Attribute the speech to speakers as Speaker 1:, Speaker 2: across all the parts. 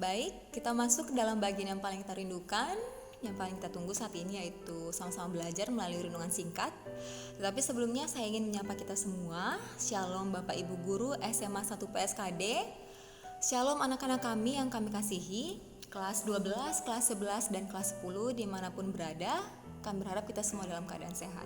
Speaker 1: Baik, kita masuk ke dalam bagian yang paling kita rindukan, yang paling kita tunggu saat ini, yaitu sama-sama belajar melalui renungan singkat. Tetapi sebelumnya saya ingin menyapa kita semua. Shalom Bapak Ibu Guru SMA 1 PSKD. Shalom anak-anak kami yang kami kasihi, kelas 12, kelas 11, dan kelas 10 dimanapun berada. Kami berharap kita semua dalam keadaan sehat.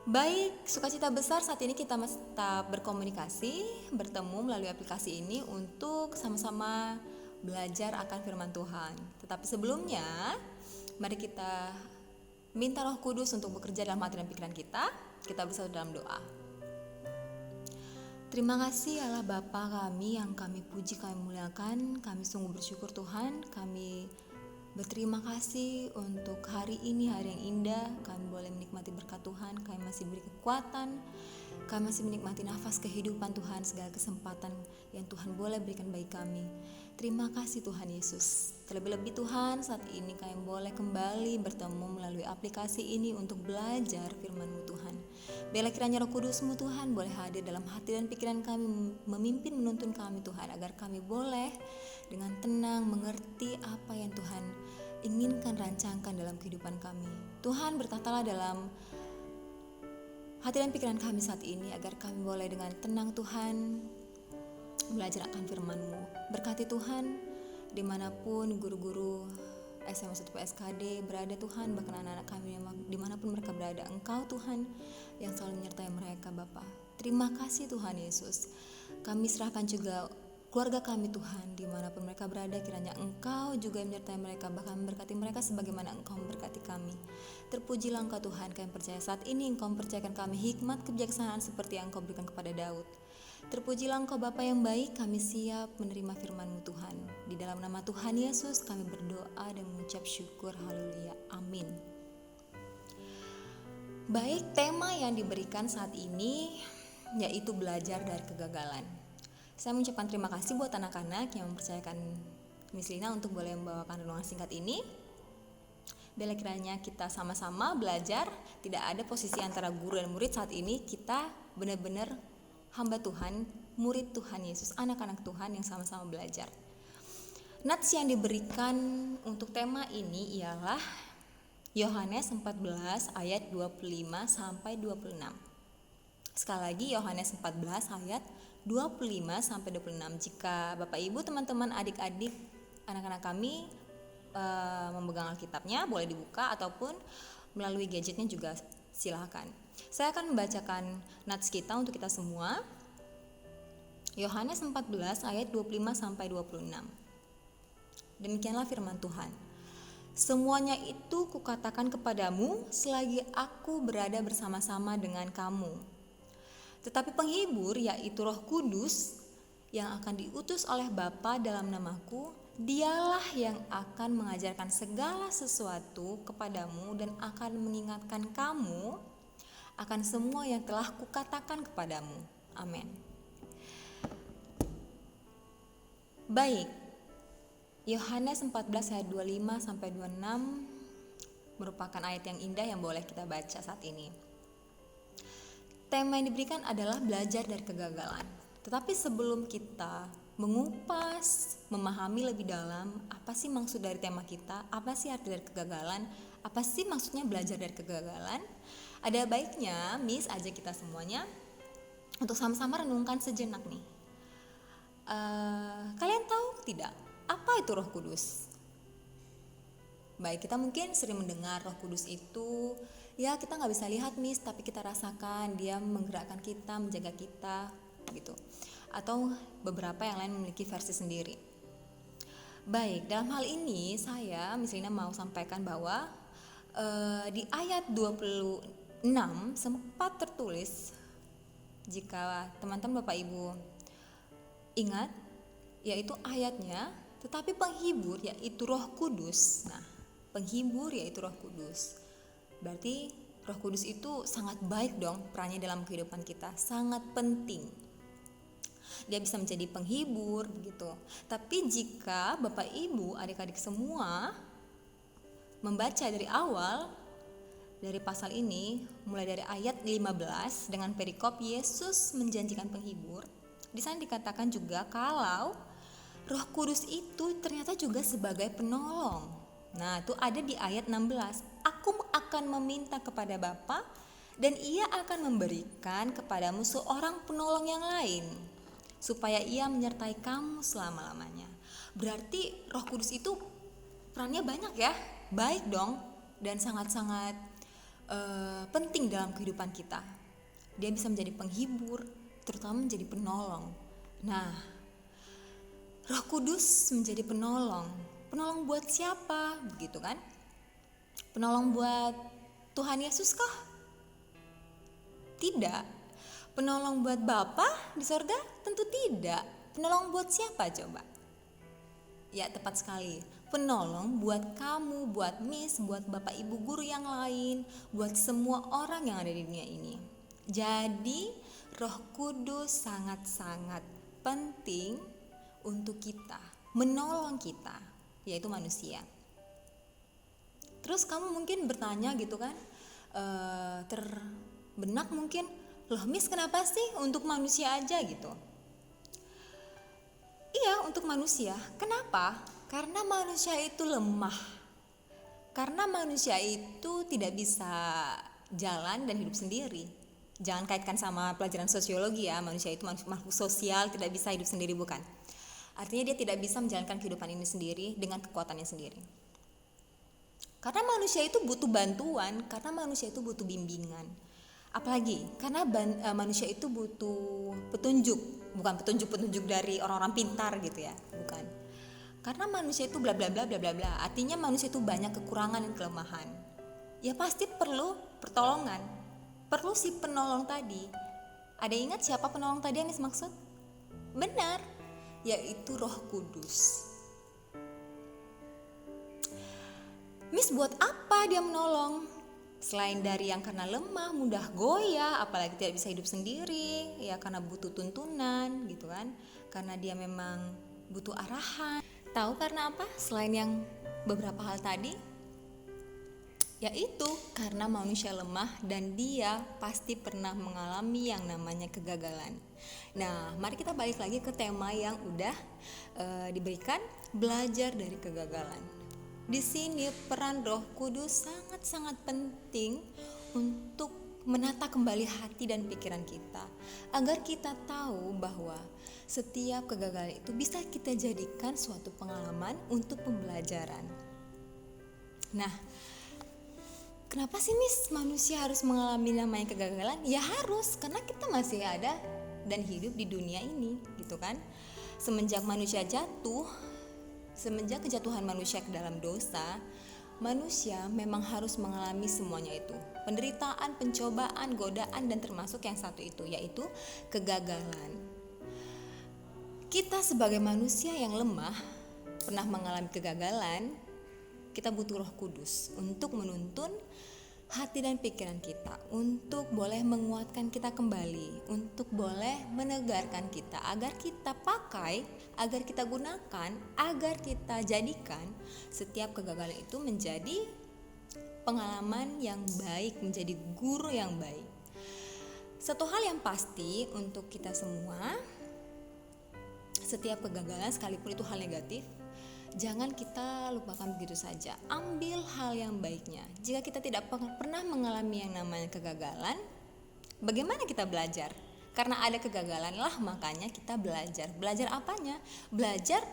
Speaker 1: Baik, sukacita besar saat ini kita tetap berkomunikasi, bertemu melalui aplikasi ini untuk sama-sama belajar akan firman Tuhan. Tetapi sebelumnya, mari kita minta Roh Kudus untuk bekerja dalam hati dan pikiran kita. Kita bersatu dalam doa. Terima kasih Allah Bapa kami yang kami puji, kami muliakan. Kami sungguh bersyukur Tuhan, kami berterima kasih untuk hari ini, hari yang indah. Kami boleh menikmati berkat Tuhan, kami masih diberi kekuatan, kami masih menikmati nafas kehidupan Tuhan, segala kesempatan yang Tuhan boleh berikan bagi kami. Terima kasih Tuhan Yesus. Terlebih-lebih Tuhan, saat ini kami boleh kembali bertemu melalui aplikasi ini untuk belajar firman-Mu Tuhan. Biarlah kiranya Roh Kudus-Mu Tuhan boleh hadir dalam hati dan pikiran kami, memimpin menuntun kami Tuhan, agar kami boleh dengan tenang mengerti apa yang Tuhan inginkan rancangkan dalam kehidupan kami. Tuhan, bertatalah dalam hati dan pikiran kami saat ini, agar kami boleh dengan tenang Tuhan belajar akan firman-Mu. Berkati Tuhan dimanapun guru-guru SMA 1 PSKD berada Tuhan, bahkan anak-anak kami dimanapun mereka berada, Engkau Tuhan yang selalu menyertai mereka Bapa. Terima kasih Tuhan Yesus. Kami serahkan juga keluarga kami Tuhan, dimanapun mereka berada, kiranya Engkau juga menyertai mereka, bahkan memberkati mereka sebagaimana Engkau memberkati kami. Terpujilah Engkau Tuhan, kami percaya saat ini Engkau mempercayakan kami hikmat kebijaksanaan seperti yang Engkau berikan kepada Daud. Terpujilah Engkau Bapa yang baik, kami siap menerima firman-Mu Tuhan. Di dalam nama Tuhan Yesus kami berdoa dan mengucap syukur, haleluya, amin. Baik, tema yang diberikan saat ini yaitu belajar dari kegagalan. Saya mengucapkan terima kasih buat anak-anak yang mempercayakan Miss Lina untuk boleh membawakan renungan singkat ini. Bila kiranya kita sama-sama belajar, tidak ada posisi antara guru dan murid saat ini. Kita benar-benar hamba Tuhan, murid Tuhan Yesus, anak-anak Tuhan yang sama-sama belajar. Nats yang diberikan untuk tema ini ialah Yohanes 14 ayat 25 sampai 26. Sekali lagi Yohanes 14 ayat 25 sampai 26. Jika Bapak Ibu, teman-teman, adik-adik, anak-anak kami memegang Alkitabnya, boleh dibuka ataupun melalui gadgetnya juga silakan. Saya akan membacakan nats kita untuk kita semua. Yohanes 14 ayat 25 sampai 26. Demikianlah firman Tuhan. Semuanya itu kukatakan kepadamu selagi aku berada bersama-sama dengan kamu. Tetapi penghibur, yaitu Roh Kudus, yang akan diutus oleh Bapa dalam namaku, dialah yang akan mengajarkan segala sesuatu kepadamu dan akan mengingatkan kamu akan semua yang telah kukatakan kepadamu. Amin. Baik, Yohanes 14 ayat 25 sampai 26 merupakan ayat yang indah yang boleh kita baca saat ini. Tema yang diberikan adalah belajar dari kegagalan. Tetapi sebelum kita mengupas, memahami lebih dalam apa sih maksud dari tema kita, apa sih arti dari kegagalan, apa sih maksudnya belajar dari kegagalan, ada baiknya Miss ajak kita semuanya untuk sama-sama renungkan sejenak nih. Kalian tahu tidak apa itu Roh Kudus? Baik, kita mungkin sering mendengar Roh Kudus itu, ya kita nggak bisa lihat Miss, tapi kita rasakan dia menggerakkan kita, menjaga kita, gitu. Atau beberapa yang lain memiliki versi sendiri. Baik, dalam hal ini saya Miss Lina mau sampaikan bahwa di ayat 26 sempat tertulis, jika teman-teman Bapak Ibu ingat, yaitu ayatnya, tetapi penghibur yaitu Roh Kudus. Nah, penghibur yaitu Roh Kudus. Berarti Roh Kudus itu sangat baik dong perannya dalam kehidupan kita, sangat penting. Dia bisa menjadi penghibur begitu. Tapi jika Bapak Ibu, adik-adik semua membaca dari awal dari pasal ini, mulai dari ayat 15 dengan perikop Yesus menjanjikan penghibur, di sana dikatakan juga kalau Roh Kudus itu ternyata juga sebagai penolong. Nah, itu ada di ayat 16. Aku akan meminta kepada Bapa dan ia akan memberikan kepadamu seorang penolong yang lain, supaya ia menyertai kamu selama-lamanya. Berarti Roh Kudus itu perannya banyak ya, baik dong, dan sangat-sangat penting dalam kehidupan kita. Dia bisa menjadi penghibur, terutama menjadi penolong. Nah, Roh Kudus menjadi penolong. Penolong buat siapa? Begitu kan? Penolong buat Tuhan Yesus kah? Tidak. Penolong buat Bapa di sorga? Tentu tidak. Penolong buat siapa coba? Ya, tepat sekali. Penolong buat kamu, buat Miss, buat Bapak Ibu guru yang lain, buat semua orang yang ada di dunia ini. Jadi, Roh Kudus sangat-sangat penting untuk kita, menolong kita, yaitu manusia. Terus kamu mungkin bertanya gitu kan, terbenak mungkin, loh Miss kenapa sih untuk manusia aja gitu? Iya, untuk manusia. Kenapa? Karena manusia itu lemah. Karena manusia itu tidak bisa jalan dan hidup sendiri. Jangan kaitkan sama pelajaran sosiologi ya, manusia itu makhluk sosial, tidak bisa hidup sendiri, bukan. Artinya dia tidak bisa menjalankan kehidupan ini sendiri dengan kekuatannya sendiri. Karena manusia itu butuh bantuan, karena manusia itu butuh bimbingan. Apalagi karena manusia itu butuh petunjuk, bukan petunjuk dari orang-orang pintar gitu ya, bukan. Karena manusia itu bla bla bla bla bla bla. Artinya manusia itu banyak kekurangan dan kelemahan. Ya pasti perlu pertolongan. Perlu si penolong tadi. Ada ingat siapa penolong tadi yang dimaksud? Benar, yaitu Roh Kudus. Miss, buat apa dia menolong? Selain dari yang karena lemah, mudah goyah, apalagi tidak bisa hidup sendiri, ya karena butuh tuntunan gitu kan. Karena dia memang butuh arahan. Tahu karena apa? Selain yang beberapa hal tadi, yaitu karena manusia lemah dan dia pasti pernah mengalami yang namanya kegagalan. Nah, mari kita balik lagi ke tema yang udah diberikan, belajar dari kegagalan. Di sini peran Roh Kudus sangat-sangat penting untuk menata kembali hati dan pikiran kita, agar kita tahu bahwa setiap kegagalan itu bisa kita jadikan suatu pengalaman untuk pembelajaran. Nah, kenapa sih Miss manusia harus mengalami namanya kegagalan? Ya harus, karena kita masih ada dan hidup di dunia ini gitu kan. Semenjak manusia jatuh, semenjak kejatuhan manusia ke dalam dosa, manusia memang harus mengalami semuanya itu. Penderitaan, pencobaan, godaan, dan termasuk yang satu itu, yaitu kegagalan. Kita sebagai manusia yang lemah, pernah mengalami kegagalan, kita butuh Roh Kudus untuk menuntun hati dan pikiran kita, untuk boleh menguatkan kita kembali, untuk boleh menegarkan kita, agar kita pakai, agar kita gunakan, agar kita jadikan setiap kegagalan itu menjadi pengalaman yang baik, menjadi guru yang baik. Satu hal yang pasti untuk kita semua, setiap kegagalan sekalipun itu hal negatif, jangan kita lupakan begitu saja. Ambil hal yang baiknya. Jika kita tidak pernah mengalami yang namanya kegagalan, bagaimana kita belajar? Karena ada kegagalan lah makanya kita belajar. Belajar apanya? Belajar,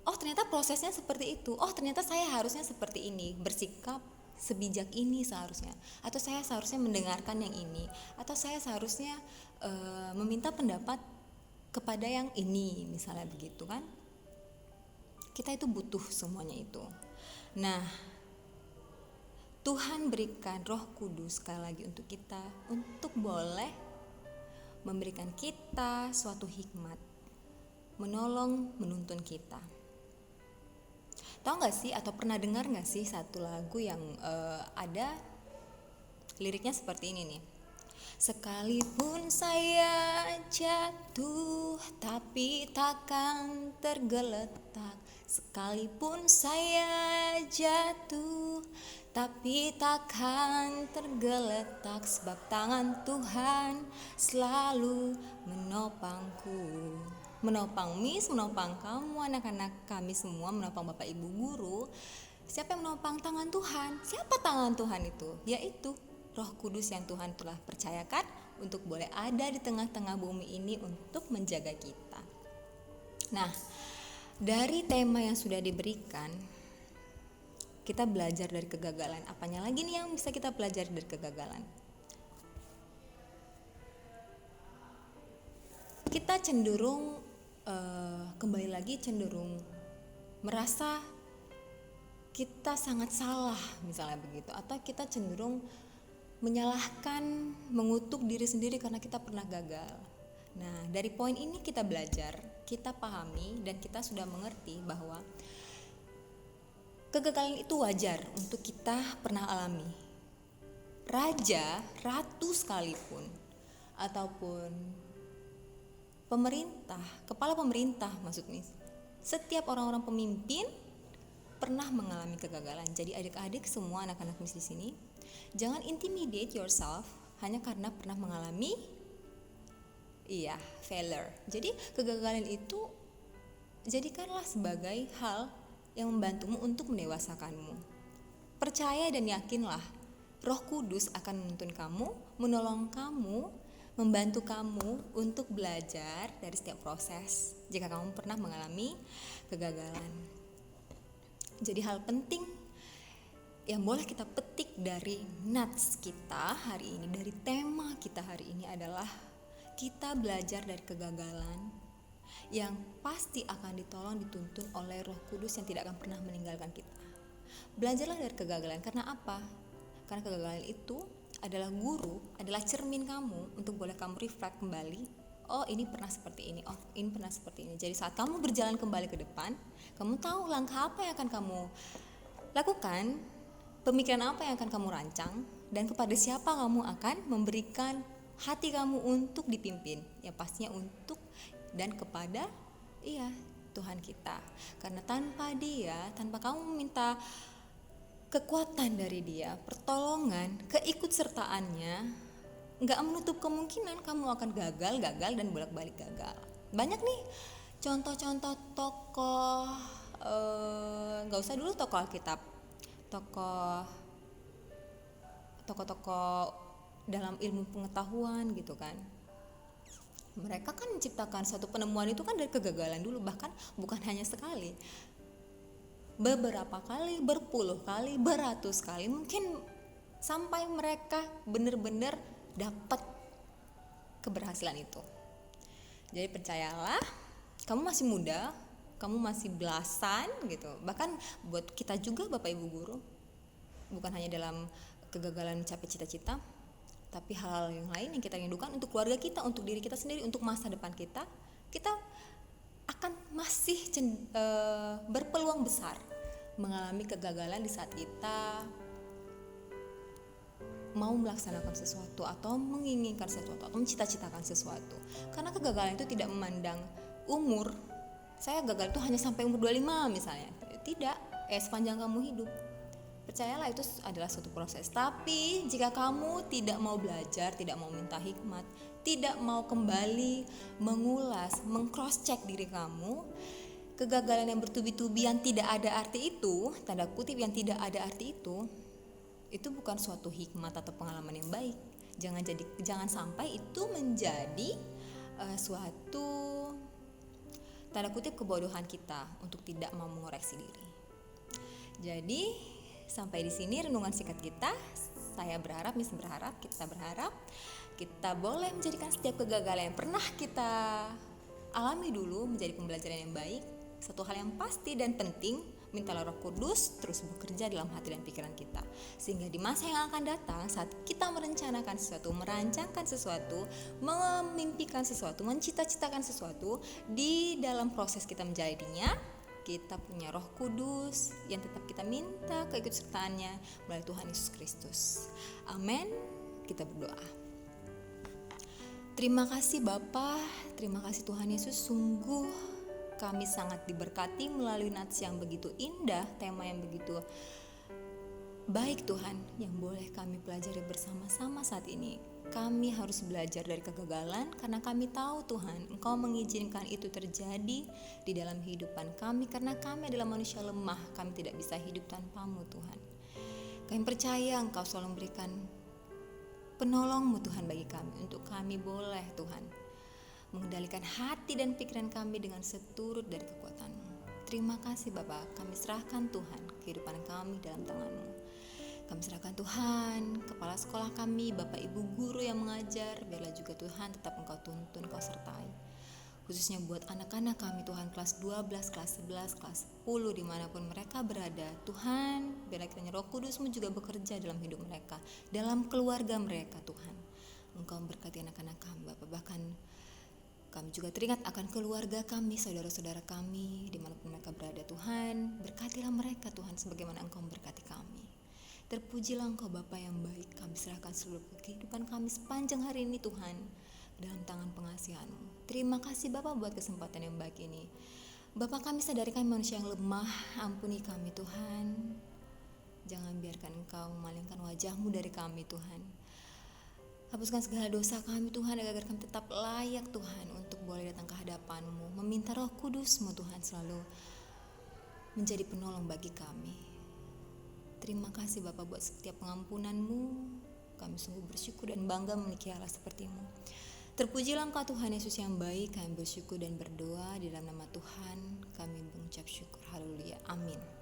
Speaker 1: oh ternyata prosesnya seperti itu. Oh ternyata saya harusnya seperti ini, bersikap sebijak ini seharusnya. Atau saya seharusnya mendengarkan yang ini. Atau saya seharusnya meminta pendapat kepada yang ini, misalnya begitu kan. Kita itu butuh semuanya itu. Nah, Tuhan berikan Roh Kudus sekali lagi untuk kita, untuk boleh memberikan kita suatu hikmat, menolong, menuntun kita. Tahu gak sih atau pernah dengar gak sih satu lagu yang ada liriknya seperti ini nih. Sekalipun saya jatuh tapi takkan tergeletak. Sekalipun saya jatuh tapi takkan tergeletak, sebab tangan Tuhan selalu menopangku. menopang Miss, menopang kamu anak-anak kami semua, menopang Bapak Ibu guru. Siapa yang menopang? Tangan Tuhan. Siapa tangan Tuhan itu? Yaitu Roh Kudus yang Tuhan telah percayakan untuk boleh ada di tengah-tengah bumi ini untuk menjaga kita. Nah, dari tema yang sudah diberikan, kita belajar dari kegagalan. Apanya lagi nih yang bisa kita pelajari dari kegagalan? Kita cenderung kembali lagi cenderung merasa kita sangat salah misalnya begitu, atau kita cenderung menyalahkan, mengutuk diri sendiri karena kita pernah gagal. Nah, dari poin ini kita belajar, kita pahami dan kita sudah mengerti bahwa kegagalan itu wajar untuk kita pernah alami. Raja, ratu sekalipun, ataupun pemerintah, kepala pemerintah maksudnya, setiap orang-orang pemimpin pernah mengalami kegagalan. Jadi adik-adik semua anak-anak Miss di sini, jangan intimidate yourself hanya karena pernah mengalami failure. Jadi kegagalan itu jadikanlah sebagai hal yang membantumu untuk mendewasakanmu. Percaya dan yakinlah, Roh Kudus akan menuntun kamu, menolong kamu, membantu kamu untuk belajar dari setiap proses jika kamu pernah mengalami kegagalan. Jadi hal penting yang boleh kita petik dari nats kita hari ini, dari tema kita hari ini adalah kita belajar dari kegagalan yang pasti akan ditolong, dituntun oleh Roh Kudus yang tidak akan pernah meninggalkan kita. Belajarlah dari kegagalan. Karena apa? Karena kegagalan itu adalah guru, adalah cermin kamu untuk boleh kamu reflect kembali. Oh, ini pernah seperti ini. Oh, ini pernah seperti ini. Jadi saat kamu berjalan kembali ke depan, kamu tahu langkah apa yang akan kamu lakukan, pemikiran apa yang akan kamu rancang, dan kepada siapa kamu akan memberikan hati kamu untuk dipimpin. Ya pastinya untuk dan kepada Tuhan kita. Karena tanpa Dia, tanpa kamu meminta kekuatan dari Dia, pertolongan, keikutsertaannya, gak menutup kemungkinan kamu akan gagal dan bolak-balik gagal. Banyak nih contoh-contoh tokoh, gak usah dulu tokoh Alkitab, tokoh-tokoh dalam ilmu pengetahuan gitu kan. Mereka kan menciptakan suatu penemuan itu kan dari kegagalan dulu, bahkan bukan hanya sekali, beberapa kali, berpuluh kali, beratus kali, mungkin sampai mereka benar-benar dapat keberhasilan itu. Jadi percayalah, kamu masih muda, kamu masih belasan gitu. Bahkan buat kita juga Bapak Ibu guru, bukan hanya dalam kegagalan mencapai cita-cita, tapi hal-hal yang lain yang kita rindukan untuk keluarga kita, untuk diri kita sendiri, untuk masa depan kita, kita akan masih berpeluang besar mengalami kegagalan di saat kita mau melaksanakan sesuatu atau menginginkan sesuatu atau mencita-citakan sesuatu. Karena kegagalan itu tidak memandang umur. Saya gagal itu hanya sampai umur 25 misalnya. Tidak, sepanjang kamu hidup. Percayalah itu adalah suatu proses. Tapi jika kamu tidak mau belajar, tidak mau minta hikmat, tidak mau kembali mengulas, meng-cross check diri kamu, kegagalan yang bertubi-tubi yang tidak ada arti itu, tanda kutip yang tidak ada arti itu bukan suatu hikmat atau pengalaman yang baik. Jangan sampai itu menjadi suatu tanda kutip kebodohan kita untuk tidak mau mengoreksi diri. Jadi sampai di sini renungan singkat kita. Saya berharap, kita berharap kita boleh menjadikan setiap kegagalan yang pernah kita alami dulu menjadi pembelajaran yang baik. Satu hal yang pasti dan penting, mintalah Roh Kudus terus bekerja dalam hati dan pikiran kita, sehingga di masa yang akan datang saat kita merencanakan sesuatu, merancangkan sesuatu, memimpikan sesuatu, mencita-citakan sesuatu, di dalam proses kita menjadinya, kita punya Roh Kudus yang tetap kita minta keikutsertaannya melalui Tuhan Yesus Kristus. Amin. Kita berdoa. Terima kasih Bapa, terima kasih Tuhan Yesus, sungguh kami sangat diberkati melalui nats yang begitu indah, tema yang begitu baik Tuhan, yang boleh kami pelajari bersama-sama saat ini. Kami harus belajar dari kegagalan karena kami tahu Tuhan, Engkau mengizinkan itu terjadi di dalam kehidupan kami karena kami adalah manusia lemah, kami tidak bisa hidup tanpa-Mu Tuhan. Kami percaya Engkau selalu memberikan penolong-Mu Tuhan bagi kami, untuk kami boleh Tuhan mengendalikan hati dan pikiran kami dengan seturut dari kekuatan-Mu. Terima kasih Bapa, kami serahkan Tuhan kehidupan kami dalam tangan-Mu. Kami serahkan Tuhan kepala sekolah kami, Bapak Ibu guru yang mengajar, biarlah juga Tuhan tetap Engkau tuntun, Engkau sertai. Khususnya buat anak-anak kami Tuhan, kelas 12, kelas 11, kelas 10, dimanapun mereka berada. Tuhan, biarlah kiranya Roh Kudus-Mu juga bekerja dalam hidup mereka, dalam keluarga mereka Tuhan. Engkau memberkati anak-anak kami Bapak, bahkan kami juga teringat akan keluarga kami, saudara-saudara kami, dimanapun mereka berada Tuhan. Berkatilah mereka Tuhan, sebagaimana Engkau memberkati kami. Terpujilah Engkau Bapa yang baik, kami serahkan seluruh kehidupan kami sepanjang hari ini Tuhan, dalam tangan pengasihan-Mu. Terima kasih Bapa buat kesempatan yang baik ini. Bapa, kami sadari kami manusia yang lemah, ampuni kami Tuhan. Jangan biarkan Engkau memalingkan wajah-Mu dari kami Tuhan. Hapuskan segala dosa kami Tuhan, agar kami tetap layak Tuhan untuk boleh datang ke hadapan-Mu, meminta Roh Kudus-Mu Tuhan selalu menjadi penolong bagi kami. Terima kasih Bapak buat setiap pengampunan-Mu. Kami sungguh bersyukur dan bangga memiliki Allah seperti-Mu. Terpujilah Engkau Tuhan Yesus yang baik. Kami bersyukur dan berdoa di dalam nama Tuhan. Kami mengucap syukur. Haleluya. Amin.